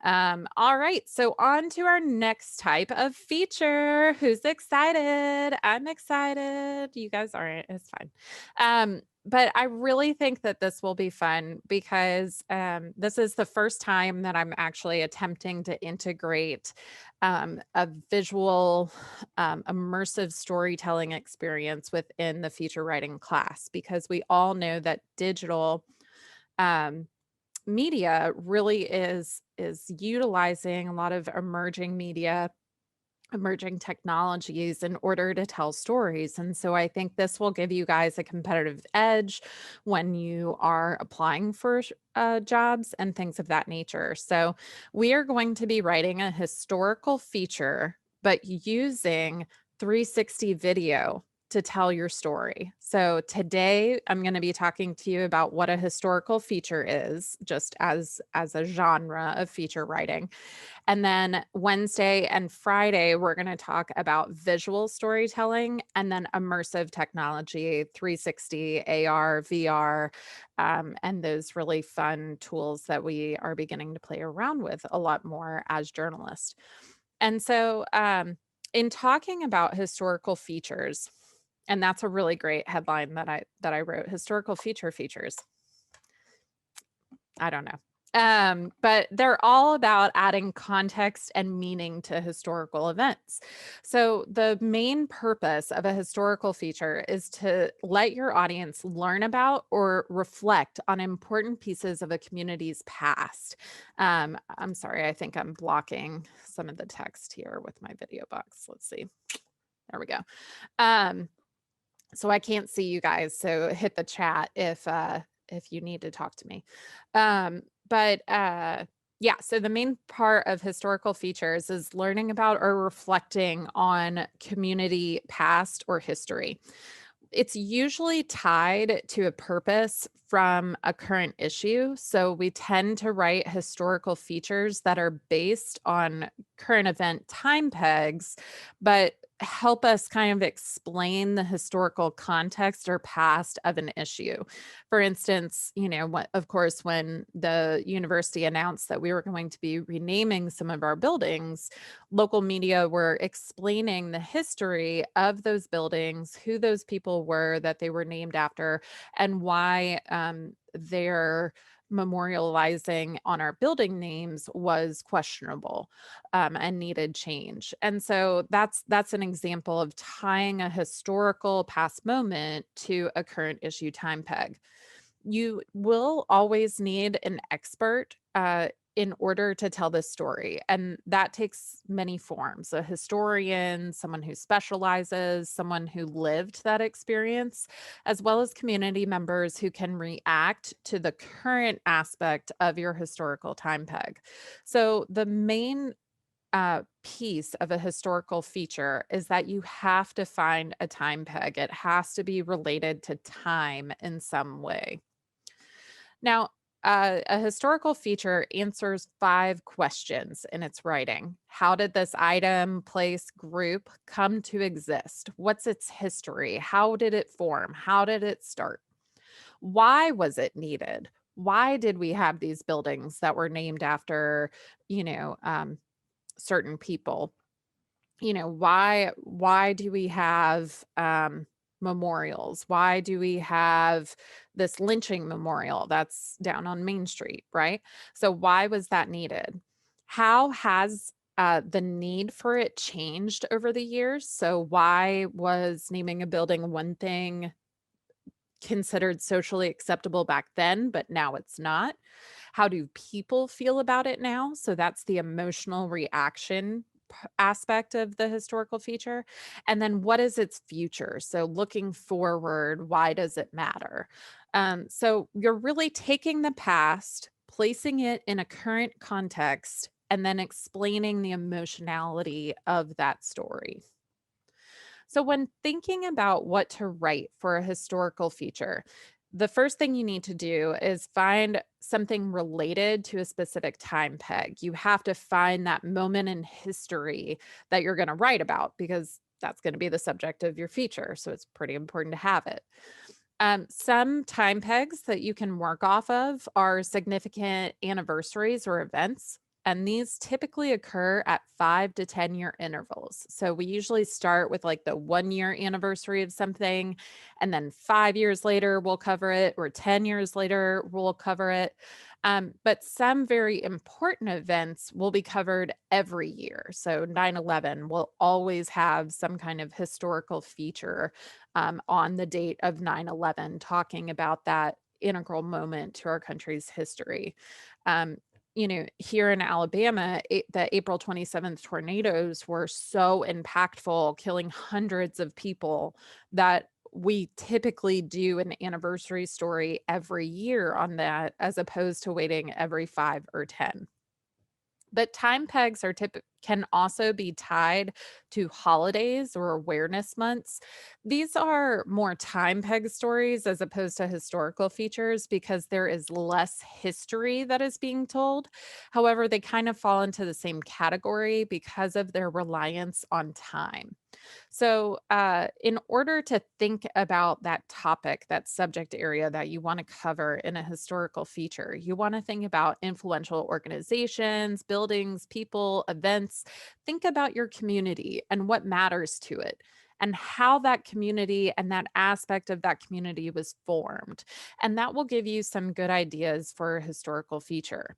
All right, so on to our next type of feature. Who's excited? I'm excited. You guys aren't. It's fine. But I really think that this will be fun because this is the first time that I'm actually attempting to integrate a visual, immersive storytelling experience within the feature writing class because we all know that digital. Um, Media really is utilizing a lot of emerging media, emerging technologies in order to tell stories. And so I think this will give you guys a competitive edge when you are applying for jobs and things of that nature. So we are going to be writing a historical feature, but using 360 video to tell your story. So today I'm going to be talking to you about what a historical feature is, just as a genre of feature writing. And then Wednesday and Friday, we're going to talk about visual storytelling and then immersive technology, 360, AR, VR, and those really fun tools that we are beginning to play around with a lot more as journalists. And so, in talking about historical features, and that's a really great headline that I wrote, historical features. I don't know. But they're all about adding context and meaning to historical events. So, the main purpose of a historical feature is to let your audience learn about or reflect on important pieces of a community's past. I'm sorry, I think I'm blocking some of the text here with my video box. Let's see. There we go. Um, so I can't see you guys, so hit the chat if you need to talk to me. But yeah, so the main part of historical features is learning about or reflecting on community past or history. It's usually tied to a purpose from a current issue. So we tend to write historical features that are based on current event time pegs, but help us kind of explain the historical context or past of an issue. For instance, what, of course, when the university announced that we were going to be renaming some of our buildings, local media were explaining the history of those buildings, who those people were that they were named after, and why they're memorializing on our building names was questionable and needed change. And so that's an example of tying a historical past moment to a current issue time peg. You will always need an expert in order to tell this story. And that takes many forms: a historian, someone who specializes, someone who lived that experience, as well as community members who can react to the current aspect of your historical time peg. So, the main piece of a historical feature is that you have to find a time peg. It has to be related to time in some way. Now, a historical feature answers 5 questions in its writing. How did this item, place, group come to exist? What's its history? How did it form? How did it start? Why was it needed? Why did we have these buildings that were named after, you know, um, certain people? Why do we have memorials? Why do we have this lynching memorial that's down on Main Street, right? So why was that needed? How has the need for it changed over the years? So why was naming a building one thing considered socially acceptable back then, but now it's not? How do people feel about it now? So that's the emotional reaction aspect of the historical feature. And then what is its future? So looking forward, why does it matter? So you're really taking the past, placing it in a current context, and then explaining the emotionality of that story. So, when thinking about what to write for a historical feature, the first thing you need to do is find something related to a specific time peg. You have to find that moment in history that you're going to write about because that's going to be the subject of your feature. So, it's pretty important to have it. Some time pegs that you can work off of are significant anniversaries or events. And these typically occur at 5 to 10 year intervals. So we usually start with like the 1 year anniversary of something, and then 5 years later, we'll cover it, or 10 years later, we'll cover it. But some very important events will be covered every year. So 9/11 will always have some kind of historical feature on the date of 9/11, talking about that integral moment to our country's history. Um, here in Alabama, the April 27th tornadoes were so impactful, killing hundreds of people, that we typically do an anniversary story every year on that, as opposed to waiting every 5 or 10. But time pegs can also be tied to holidays or awareness months. These are more time peg stories as opposed to historical features, because there is less history that is being told. However, they kind of fall into the same category because of their reliance on time. So, in order to think about that topic, that subject area that you want to cover in a historical feature, you want to think about influential organizations, buildings, people, events. Think about your community and what matters to it, and how that community and that aspect of that community was formed. And that will give you some good ideas for a historical feature.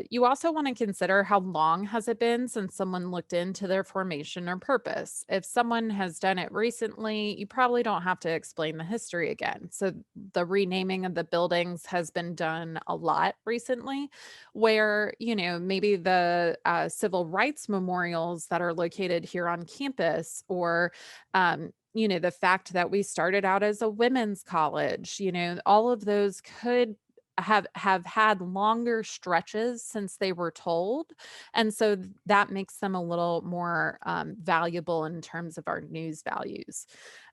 You also want to consider how long has it been since someone looked into their formation or purpose. If someone has done it recently, you probably don't have to explain the history again. So the renaming of the buildings has been done a lot recently, where, maybe the civil rights memorials that are located here on campus, or the fact that we started out as a women's college, all of those could have had longer stretches since they were told, and so that makes them a little more valuable in terms of our news values,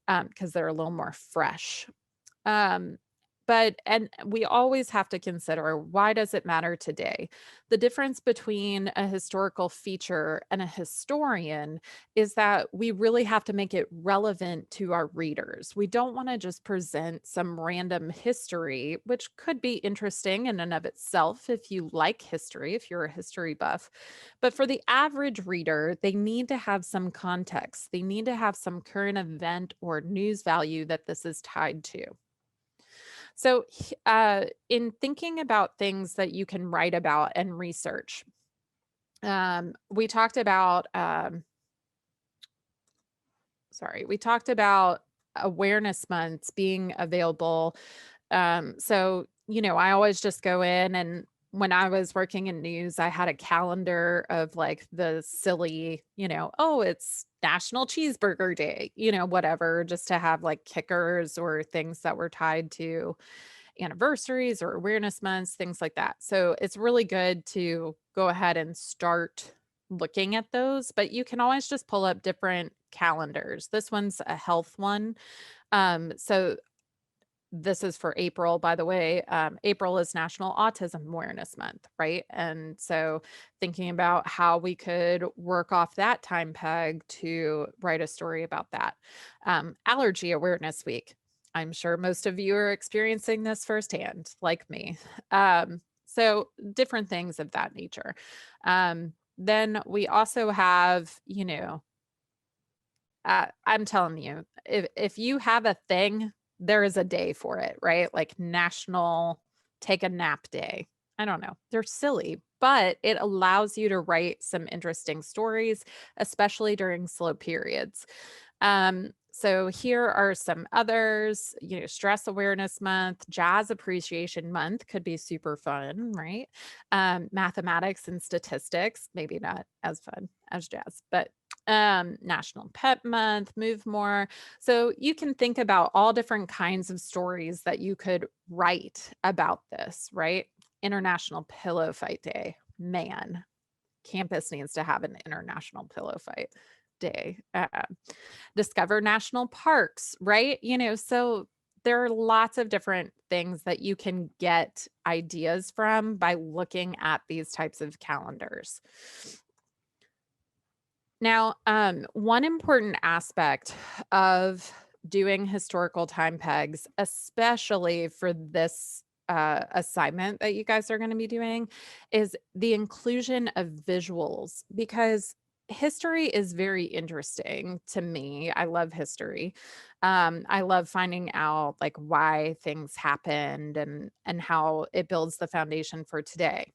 because they're a little more fresh. Um, and we always have to consider, why does it matter today? The difference between a historical feature and a historian is that we really have to make it relevant to our readers. We don't want to just present some random history, which could be interesting in and of itself if you like history, if you're a history buff. But for the average reader, they need to have some context. They need to have some current event or news value that this is tied to. So, in thinking about things that you can write about and research, we talked about, we talked about awareness months being available. So, I always just go in, and when I was working in news, I had a calendar of like the silly, oh, it's National Cheeseburger Day, whatever, just to have like kickers or things that were tied to anniversaries or awareness months, things like that. So it's really good to go ahead and start looking at those, but you can always just pull up different calendars. This one's a health one. So this is for April, by the way. April is National Autism Awareness Month, right? And so thinking about how we could work off that time peg to write a story about that. Allergy Awareness Week. I'm sure most of you are experiencing this firsthand, like me. So different things of that nature. Then we also have, I'm telling you, if you have a thing, there is a day for it, right? Like National Take a Nap Day. I don't know. They're silly, but it allows you to write some interesting stories, especially during slow periods. So here are some others, Stress Awareness Month, Jazz Appreciation Month could be super fun, right? Mathematics and statistics, maybe not as fun as jazz, but National Pet Month, Move More. So you can think about all different kinds of stories that you could write about this, right? International Pillow Fight Day. Man, campus needs to have an International Pillow Fight Day. Discover national parks, right? So there are lots of different things that you can get ideas from by looking at these types of calendars. Now, one important aspect of doing historical time pegs, especially for this assignment that you guys are going to be doing is the inclusion of visuals, because history is very interesting to me. I love history. I love finding out like why things happened and how it builds the foundation for today.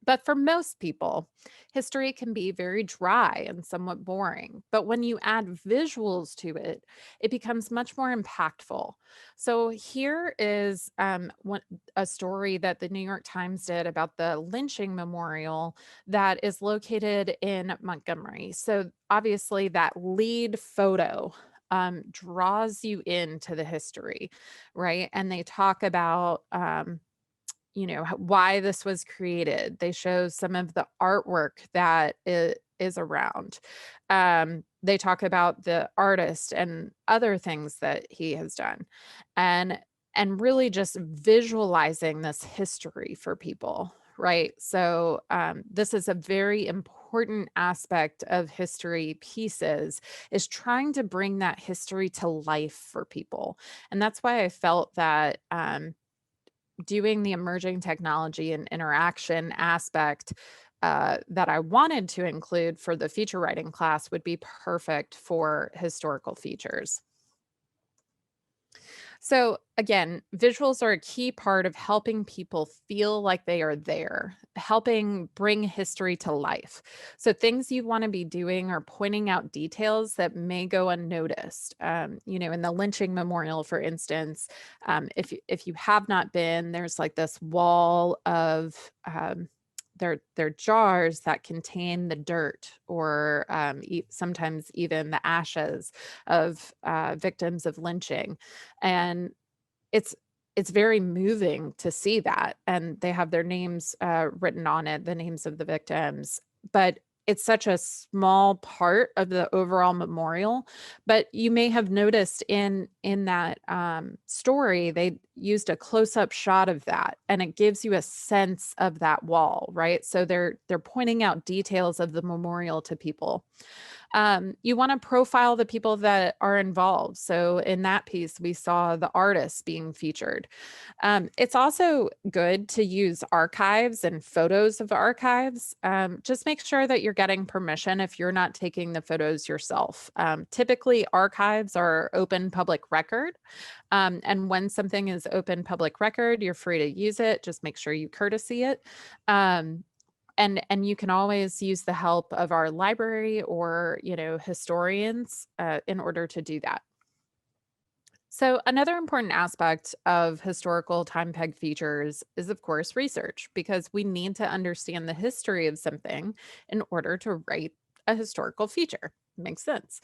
But for most people, history can be very dry and somewhat boring. But when you add visuals to it, it becomes much more impactful. So here is a story that the New York Times did about the lynching memorial that is located in Montgomery. So obviously, that lead photo draws you into the history, right? And they talk about why this was created. They show some of the artwork that is around. They talk about the artist and other things that he has done, and really just visualizing this history for people. Right. So this is a very important aspect of history pieces, is trying to bring that history to life for people. And that's why I felt that doing the emerging technology and interaction aspect that I wanted to include for the feature writing class would be perfect for historical features. So, again, visuals are a key part of helping people feel like they are there, helping bring history to life. So, things you want to be doing are pointing out details that may go unnoticed. In the lynching memorial, for instance, if you have not been, there's like this wall of they're jars that contain the dirt, or sometimes even the ashes of victims of lynching, and it's it's very moving to see that, and they have their names written on it, the names of the victims, but it's such a small part of the overall memorial. But you may have noticed in that story, they used a close-up shot of that, and it gives you a sense of that wall, right? So they're pointing out details of the memorial to people. You want to profile the people that are involved. So in that piece, we saw the artists being featured. It's also good to use archives and photos of archives. Just make sure that you're getting permission if you're not taking the photos yourself. Typically, archives are open public record. And when something is open public record, you're free to use it. Just make sure you courtesy it. Um, and you can always use the help of our library or historians in order to do that. So another important aspect of historical time peg features is, of course, research, because we need to understand the history of something in order to write a historical feature. Makes sense.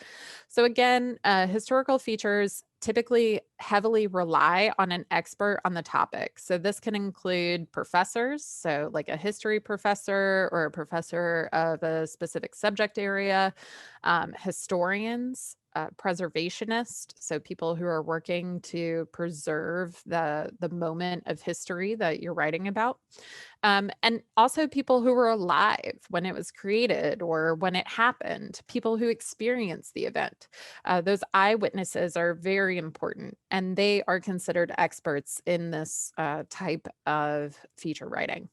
So again, historical features typically heavily rely on an expert on the topic. So this can include professors, so like a history professor or a professor of a specific subject area, historians, preservationists, so people who are working to preserve the moment of history that you're writing about, and also people who were alive when it was created or when it happened, people who experienced the event. Those eyewitnesses are very important, and they are considered experts in this type of feature writing.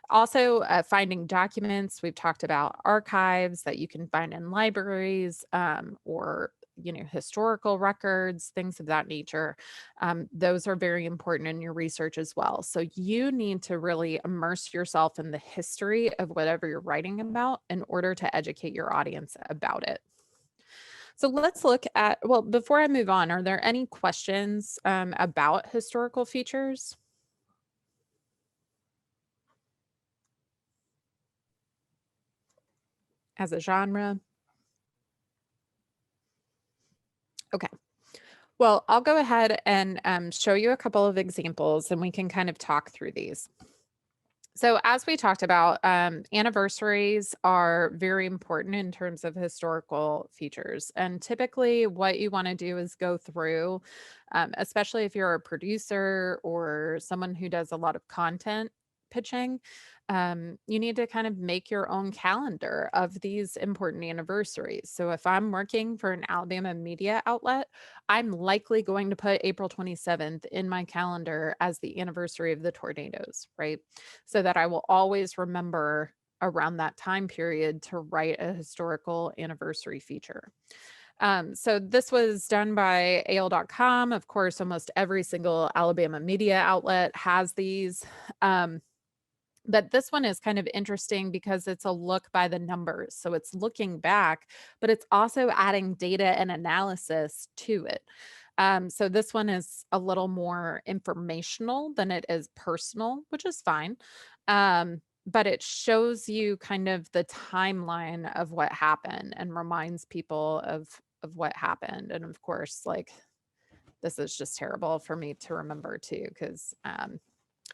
Also, finding documents. We've talked about archives that you can find in libraries, or historical records, things of that nature. Those are very important in your research as well. So you need to really immerse yourself in the history of whatever you're writing about in order to educate your audience about it. So let's look at, well, before I move on, are there any questions about historical features as a genre? Okay. Well, I'll go ahead and show you a couple of examples, and we can kind of talk through these. So, as we talked about, anniversaries are very important in terms of historical features. And typically, what you want to do is go through, especially if you're a producer or someone who does a lot of content pitching, you need to kind of make your own calendar of these important anniversaries. So if I'm working for an Alabama media outlet, I'm likely going to put April 27th in my calendar as the anniversary of the tornadoes, right? So that I will always remember around that time period to write a historical anniversary feature. So this was done by AL.com. Of course, almost every single Alabama media outlet has these. Um, but this one is kind of interesting because it's a look by the numbers. So it's looking back, but it's also adding data and analysis to it. So this one is a little more informational than it is personal, which is fine. But it shows you kind of the timeline of what happened and reminds people of what happened. And of course, like this is just terrible for me to remember too, because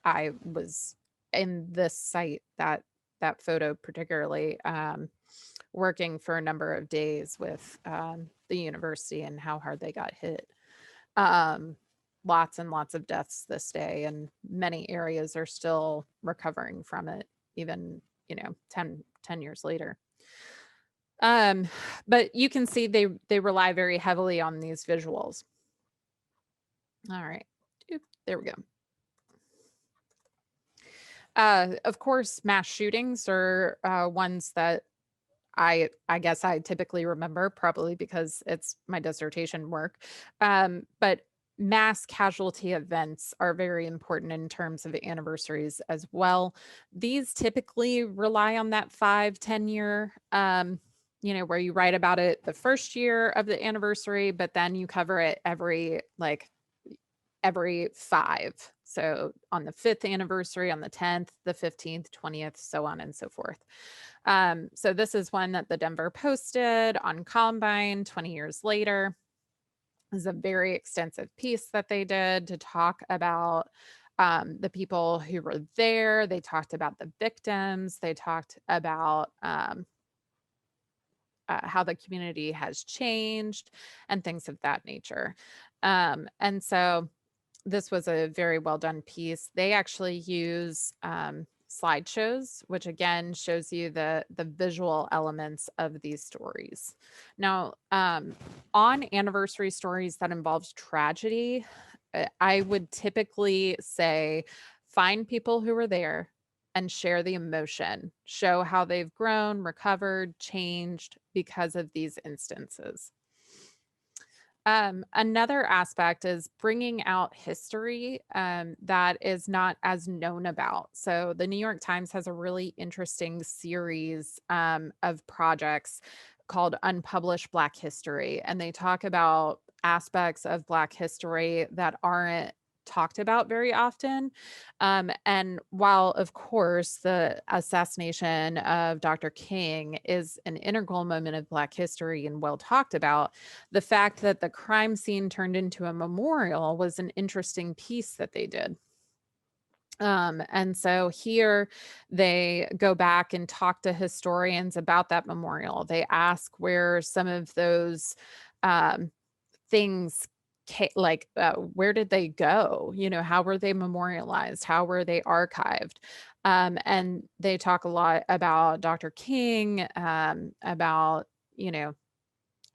I was in this site that photo particularly working for a number of days with the university and how hard they got hit. Um, Lots and lots of deaths this day, and many areas are still recovering from it, even 10 years later. Um, but you can see they rely very heavily on these visuals. All right, oop, there we go. Of course, mass shootings are ones that I guess I typically remember, probably because it's my dissertation work. But mass casualty events are very important in terms of anniversaries as well. These typically rely on that 5-10 year, where you write about it the first year of the anniversary, but then you cover it every 5. So on the 5th anniversary, on the 10th, the 15th, 20th, so on and so forth. So this is one that the Denver posted on Columbine 20 years later. This is a very extensive piece that they did to talk about the people who were there. They talked about the victims. They talked about how the community has changed and things of that nature. And so this was a very well done piece. They actually use slideshows, which again shows you the visual elements of these stories. Now, on anniversary stories that involves tragedy, I would typically say find people who were there and share the emotion, show how they've grown, recovered, changed because of these instances. Another aspect is bringing out history that is not as known about. So, the New York Times has a really interesting series of projects called Unpublished Black History, and they talk about aspects of Black history that aren't talked about very often. And while, of course, the assassination of Dr. King is an integral moment of Black history and well talked about, the fact that the crime scene turned into a memorial was an interesting piece that they did. And so here they go back and talk to historians about that memorial. They ask where some of those um, things where did they go? How were they memorialized? How were they archived? And they talk a lot about Dr. King, about you know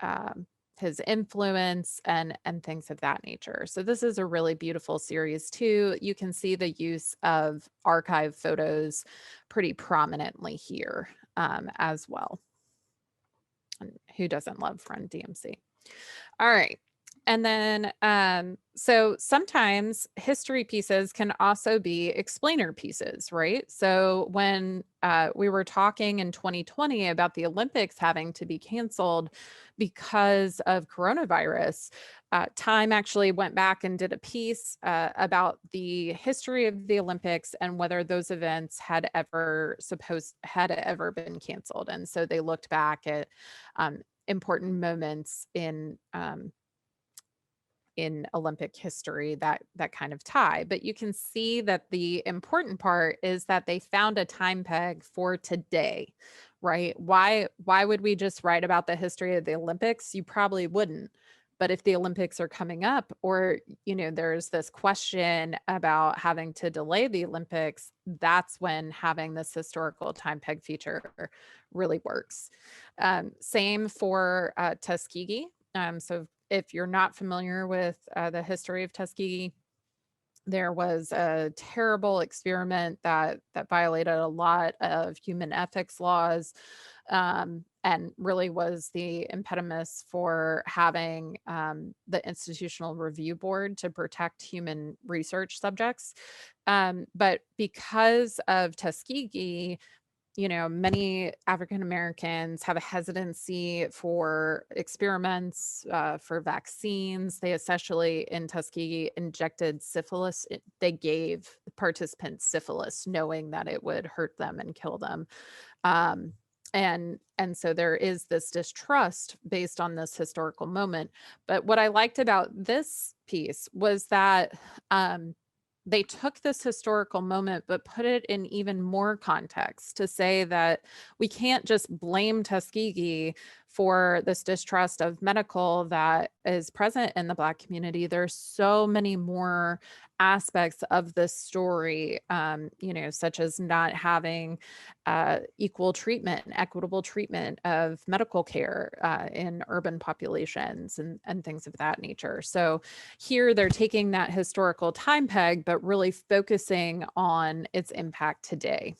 um, his influence and things of that nature. So this is a really beautiful series too. You can see the use of archive photos pretty prominently here as well. And who doesn't love Run DMC? All right. And then, so sometimes history pieces can also be explainer pieces, right? So when we were talking in 2020 about the Olympics having to be canceled because of coronavirus, Time actually went back and did a piece about the history of the Olympics and whether those events had ever been canceled. And so they looked back at important moments in Olympic history that kind of tie. But you can see that the important part is that they found a time peg for today, right? Why would we just write about the history of the Olympics? You probably wouldn't. But if the Olympics are coming up, or, there's this question about having to delay the Olympics, that's when having this historical time peg feature really works. Same for Tuskegee. So if you're not familiar with the history of Tuskegee, there was a terrible experiment that violated a lot of human ethics laws, and really was the impetus for having the Institutional Review Board to protect human research subjects. But because of Tuskegee, many African Americans have a hesitancy for experiments, for vaccines. They essentially in Tuskegee injected syphilis. They gave participants syphilis, knowing that it would hurt them and kill them. Um, and so there is this distrust based on this historical moment. But what I liked about this piece was that they took this historical moment, but put it in even more context to say that we can't just blame Tuskegee for this distrust of medical that is present in the Black community. There's so many more aspects of this story, such as not having equal treatment and equitable treatment of medical care in urban populations and things of that nature. So here they're taking that historical time peg, but really focusing on its impact today.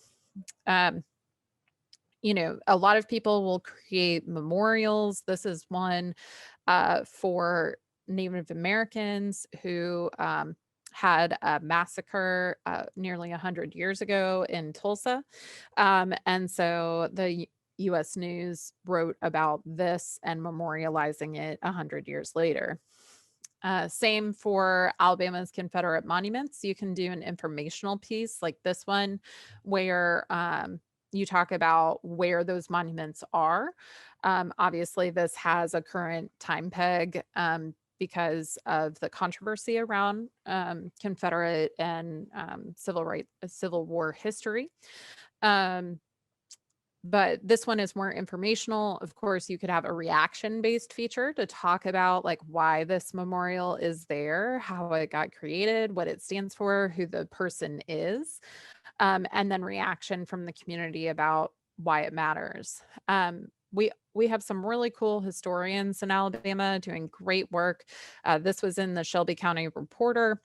Um, a lot of people will create memorials. This is one for Native Americans who had a massacre nearly 100 years ago in Tulsa. And so the US News wrote about this and memorializing it 100 years later. Same for Alabama's Confederate monuments. You can do an informational piece like this one where you talk about where those monuments are. Obviously, this has a current time peg because of the controversy around Confederate and Civil War history. But this one is more informational. Of course, you could have a reaction-based feature to talk about like why this memorial is there, how it got created, what it stands for, who the person is, and then reaction from the community about why it matters. We have some really cool historians in Alabama doing great work. This was in the Shelby County Reporter,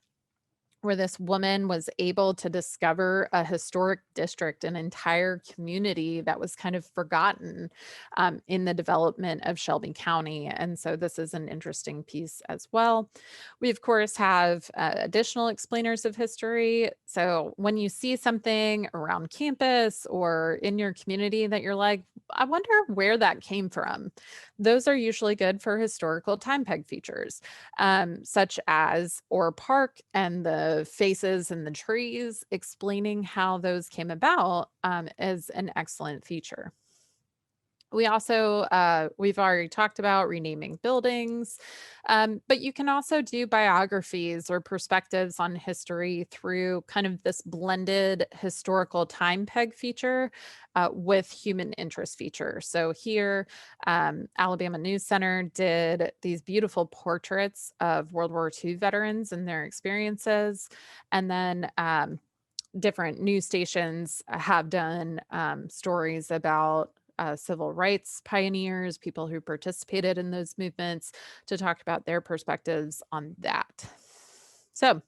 where this woman was able to discover a historic district, an entire community that was kind of forgotten in the development of Shelby County. And so this is an interesting piece as well. We, of course, have additional explainers of history. So when you see something around campus or in your community that you're like, I wonder where that came from, those are usually good for historical time peg features, such as Orr Park and the faces and the trees. Explaining how those came about is an excellent feature. We also, we've already talked about renaming buildings, but you can also do biographies or perspectives on history through kind of this blended historical time peg feature with human interest feature. So here, Alabama News Center did these beautiful portraits of World War II veterans and their experiences. And then different news stations have done stories about civil rights pioneers, people who participated in those movements, to talk about their perspectives on that. So